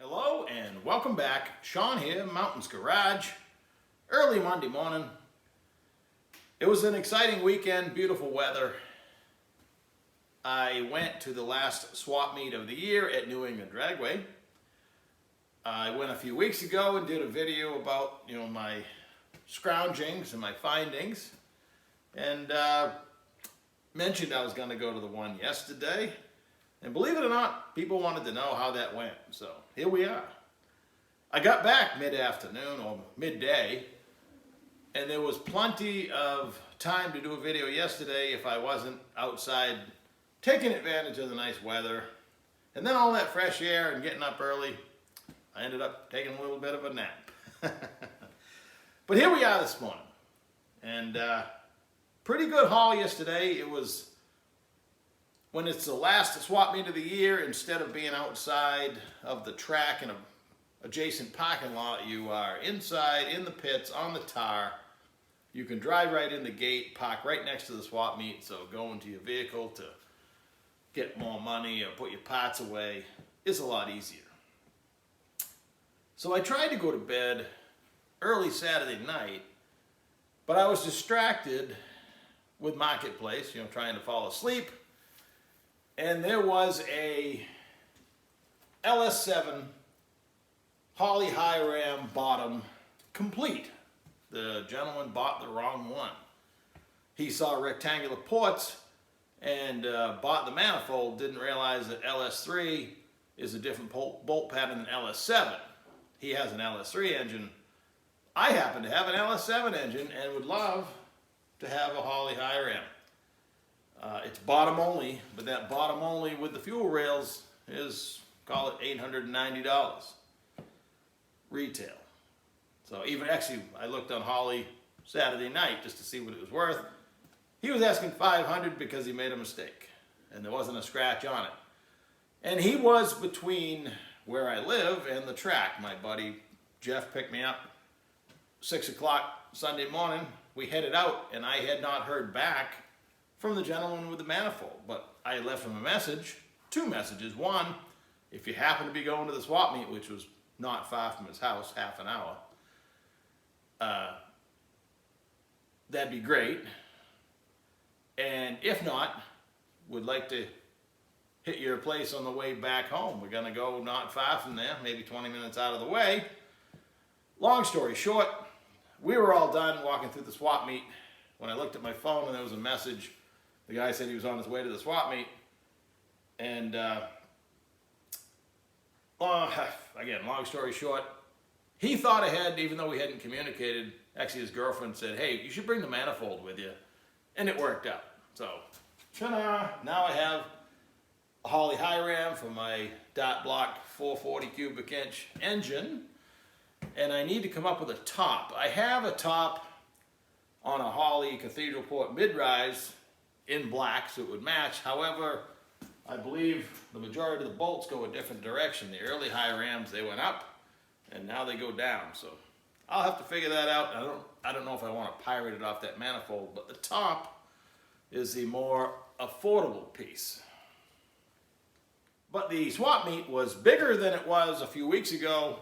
Hello and welcome back. Sean here, Mountains Garage. Early Monday morning. It was an exciting weekend, beautiful weather. I went to the last swap meet of the year at New England Dragway. I went a few weeks ago and did a video about, my scroungings and my findings. And mentioned I was going to go to the one yesterday. And believe it or not, people wanted to know how that went. So here we are. I got back mid-afternoon or midday, and there was plenty of time to do a video yesterday if I wasn't outside taking advantage of the nice weather. And then all that fresh air and getting up early, I ended up taking a little bit of a nap. But here we are this morning. And pretty good haul yesterday. It was, when it's the last swap meet of the year, instead of being outside of the track in an adjacent parking lot, you are inside in the pits on the tar. You can drive right in the gate, park right next to the swap meet, so go into your vehicle to get more money or put your parts away is a lot easier. So I tried to go to bed early Saturday night, but I was distracted with Marketplace, trying to fall asleep. And there was a LS7 Higham Bottom complete. The gentleman bought the wrong one. He saw rectangular ports and bought the manifold, didn't realize that LS3 is a different bolt pattern than LS7. He has an LS3 engine. I happen to have an LS7 engine and would love to have a Higham. It's bottom only, but that bottom only with the fuel rails is, call it $890 retail. So even actually, I looked on Holly Saturday night just to see what it was worth. He was asking $500 because he made a mistake and there wasn't a scratch on it. And he was between where I live and the track. My buddy Jeff picked me up 6 o'clock Sunday morning. We headed out and I had not heard back from the gentleman with the manifold, but I left him a message, 2 messages. One, if you happen to be going to the swap meet, which was not far from his house, half an hour, that'd be great. And if not, would like to hit your place on the way back home. We're gonna go not far from there, maybe 20 minutes out of the way. Long story short, we were all done walking through the swap meet when I looked at my phone and there was a message. The guy said he was on his way to the swap meet, and again, long story short, he thought ahead, even though we hadn't communicated. Actually, his girlfriend said, "Hey, you should bring the manifold with you," and it worked out. So, now I have a Higham for my dot block 440 cubic inch engine, and I need to come up with a top. I have a top on a Holly Cathedral Port mid-rise in black, so it would match. However, I believe the majority of the bolts go a different direction. The early Highams, they went up, and now they go down. So I'll have to figure that out. I don't know if I want to pirate it off that manifold, but the top is the more affordable piece. But the swap meet was bigger than it was a few weeks ago.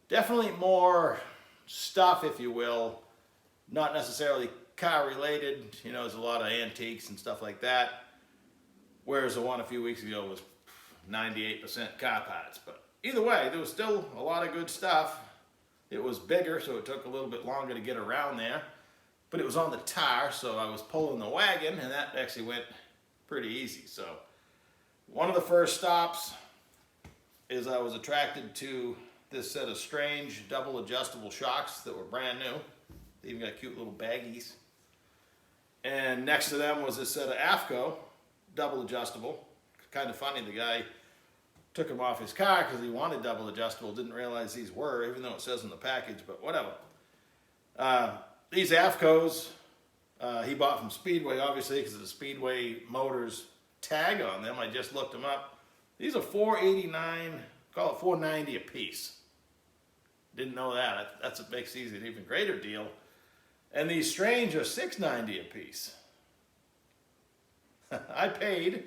Definitely more stuff, if you will, not necessarily car related. There's a lot of antiques and stuff like that, whereas the one a few weeks ago was 98% car parts. But either way, there was still a lot of good stuff. It was bigger, so it took a little bit longer to get around there, but it was on the tar, so I was pulling the wagon, and that actually went pretty easy. So one of the first stops is I was attracted to this set of strange double adjustable shocks that were brand new. They even got cute little baggies. And next to them was this set of AFCO, double adjustable. Kind of funny, the guy took them off his car because he wanted double adjustable, didn't realize these were, even though it says in the package, but whatever. These AFCOs, he bought from Speedway, obviously, because of the Speedway Motors tag on them. I just looked them up. These are $489, call it $490 a piece. Didn't know that. That's what makes these an even greater deal. And these strange are $690 a piece. I paid.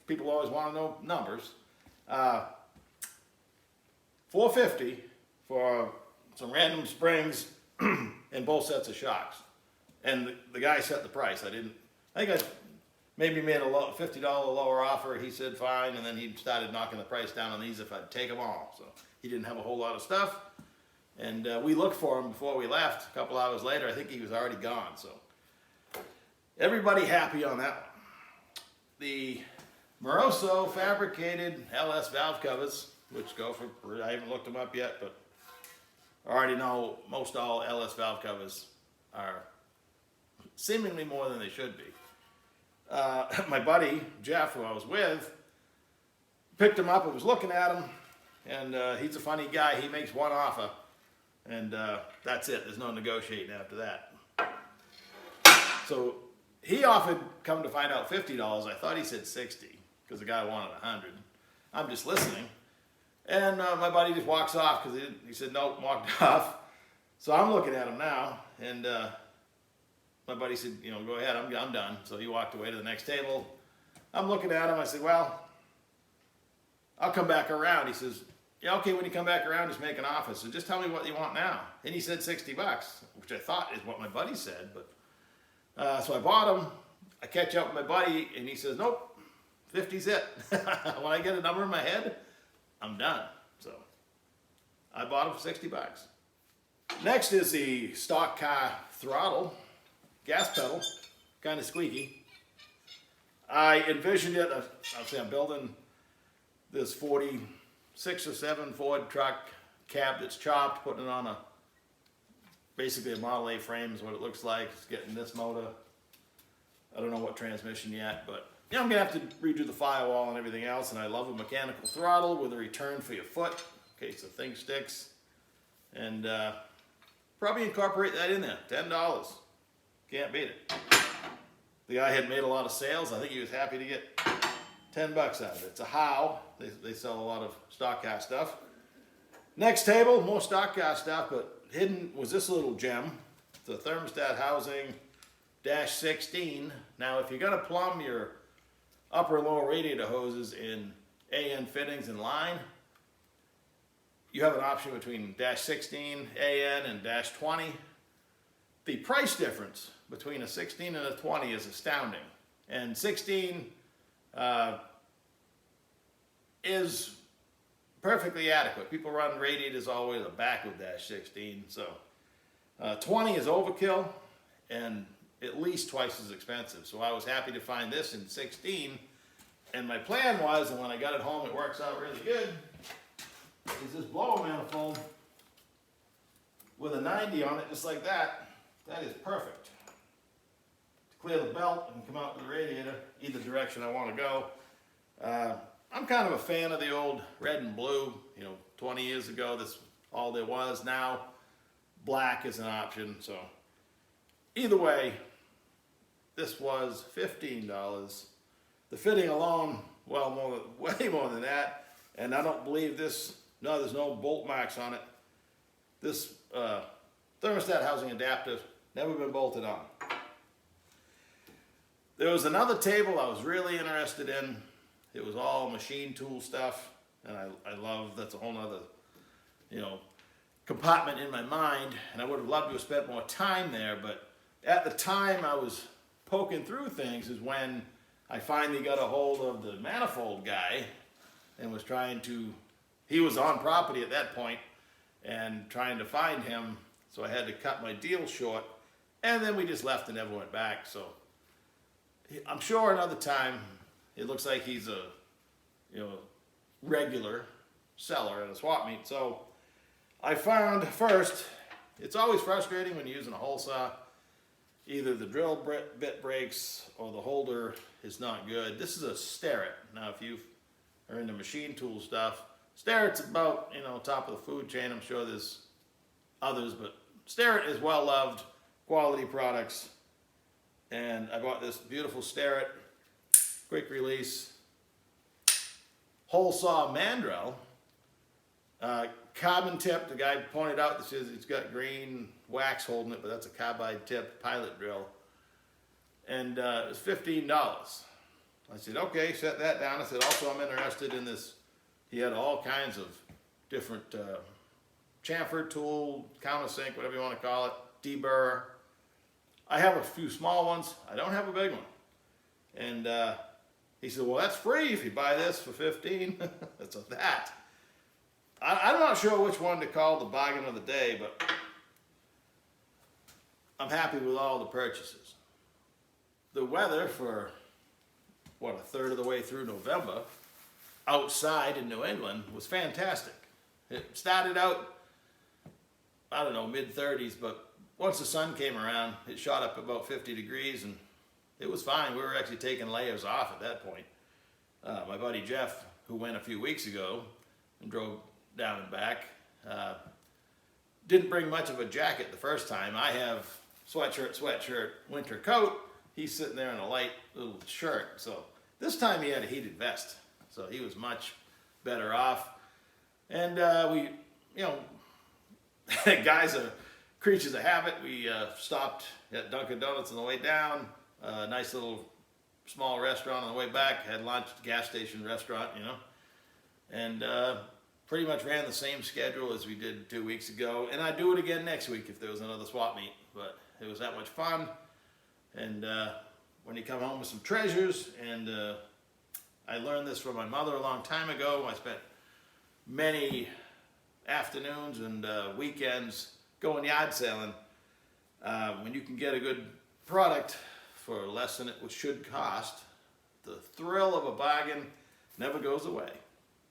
People always want to know numbers. $450 for some random springs and both sets of shocks. And the guy set the price. I think I maybe made a $50 lower offer. He said fine, and then he started knocking the price down on these if I'd take them all. So he didn't have a whole lot of stuff. And we looked for him before we left. A couple hours later, I think he was already gone. So everybody happy on that one. The Moroso fabricated LS valve covers, which go for, I haven't looked them up yet, but I already know most all LS valve covers are seemingly more than they should be. My buddy, Jeff, who I was with, picked him up and was looking at him, and he's a funny guy. He makes one offer, and that's it. There's no negotiating after that. So he offered, come to find out, $50. I thought he said 60 because the guy wanted 100. I'm just listening. And my buddy just walks off because he said nope, walked off. So I'm looking at him now, and my buddy said, you know, go ahead, I'm done. So he walked away to the next table. I'm looking at him. I said, well, I'll come back around. He says, yeah, okay, when you come back around, just make an offer. So just tell me what you want now. And he said $60, which I thought is what my buddy said. But so I bought him. I catch up with my buddy, and he says, nope, 50's it. When I get a number in my head, I'm done. So I bought him for $60. Next is the stock car throttle, gas pedal, kind of squeaky. I envisioned it, I'm building this 46 or 7 Ford truck cab that's chopped, putting it on basically a Model A frame is what it looks like. It's getting this motor. I don't know what transmission yet, but yeah, I'm gonna have to redo the firewall and everything else, and I love a mechanical throttle with a return for your foot in case the thing sticks. And probably incorporate that in there, $10. Can't beat it. The guy had made a lot of sales. I think he was happy to get $10 out of it. It's a How. They sell a lot of stock car stuff. Next table, more stock car stuff, but hidden was this little gem. The thermostat housing -16. Now, if you're gonna plumb your upper and lower radiator hoses in AN fittings in line, you have an option between -16 AN and -20. The price difference between a 16 and a 20 is astounding. And 16 is perfectly adequate. People run radiators all the way to the back with -16. So 20 is overkill and at least twice as expensive. So I was happy to find this in 16. And my plan was, and when I got it home, it works out really good, is this blower manifold with a 90 on it, just like that. That is perfect. To clear the belt and come out with the radiator, either direction I want to go. I'm kind of a fan of the old red and blue. You know, 20 years ago, this all there was. Now, black is an option. So either way, this was $15. The fitting alone, well, way more than that. And I don't believe this, no, there's no bolt marks on it. This thermostat housing adapter, never been bolted on. There was another table I was really interested in. It was all machine tool stuff, and I love, that's a whole nother, you know, compartment in my mind, and I would have loved to have spent more time there, but at the time I was poking through things is when I finally got a hold of the Manifold guy and was trying to, he was on property at that point and trying to find him, so I had to cut my deal short, and then we just left and never went back. So I'm sure another time. It looks like he's a, you know, regular seller at a swap meet. So I found first, it's always frustrating when you're using a hole saw. Either the drill bit breaks or the holder is not good. This is a Starrett. Now, if you are into machine tool stuff, Starrett's about, you know, top of the food chain. I'm sure there's others, but Starrett is well loved, quality products. And I bought this beautiful Starrett, quick release, hole saw mandrel, carbon tip. The guy pointed out that says it's got green wax holding it, but that's a carbide tip pilot drill. And it was $15. I said, okay, set that down. I said, also, I'm interested in this. He had all kinds of different chamfer tool, countersink, whatever you want to call it, deburr. I have a few small ones. I don't have a big one. And he said, well, that's free if you buy this for 15. So that. I'm not sure which one to call the bargain of the day, but I'm happy with all the purchases. The weather for, what, a third of the way through November, outside in New England, was fantastic. It started out, I don't know, mid-30s, but once the sun came around, it shot up about 50 degrees, and it was fine. We were actually taking layers off at that point. My buddy Jeff, who went a few weeks ago and drove down and back, didn't bring much of a jacket the first time. I have sweatshirt, winter coat. He's sitting there in a light little shirt. So this time he had a heated vest. So he was much better off. And we, you know, guys are creatures of habit. We stopped at Dunkin' Donuts on the way down. A nice little small restaurant on the way back. Had lunch at the gas station restaurant, you know. And pretty much ran the same schedule as we did 2 weeks ago. And I'd do it again next week if there was another swap meet. But it was that much fun. And when you come home with some treasures, and I learned this from my mother a long time ago. I spent many afternoons and weekends going yard selling. When you can get a good product for less than it should cost, the thrill of a bargain never goes away.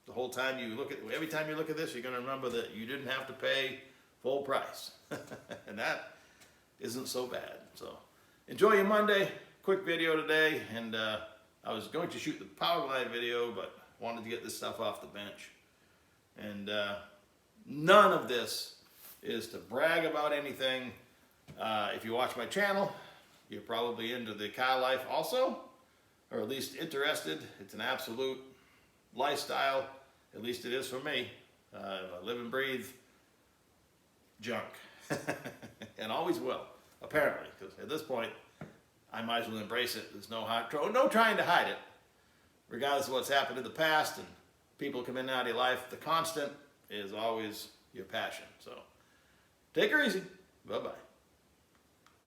The whole time you look at, every time you look at this, you're going to remember that you didn't have to pay full price. And that isn't so bad. So enjoy your Monday. Quick video today, and I was going to shoot the Power Glide video, but wanted to get this stuff off the bench. And none of this is to brag about anything. If you watch my channel, you're probably into the car life also, or at least interested. It's an absolute lifestyle, at least it is for me. I live and breathe junk, and always will, apparently, because at this point, I might as well embrace it. There's no trying to hide it, regardless of what's happened in the past, and people come in and out of your life. The constant is always your passion. So take her easy. Bye-bye.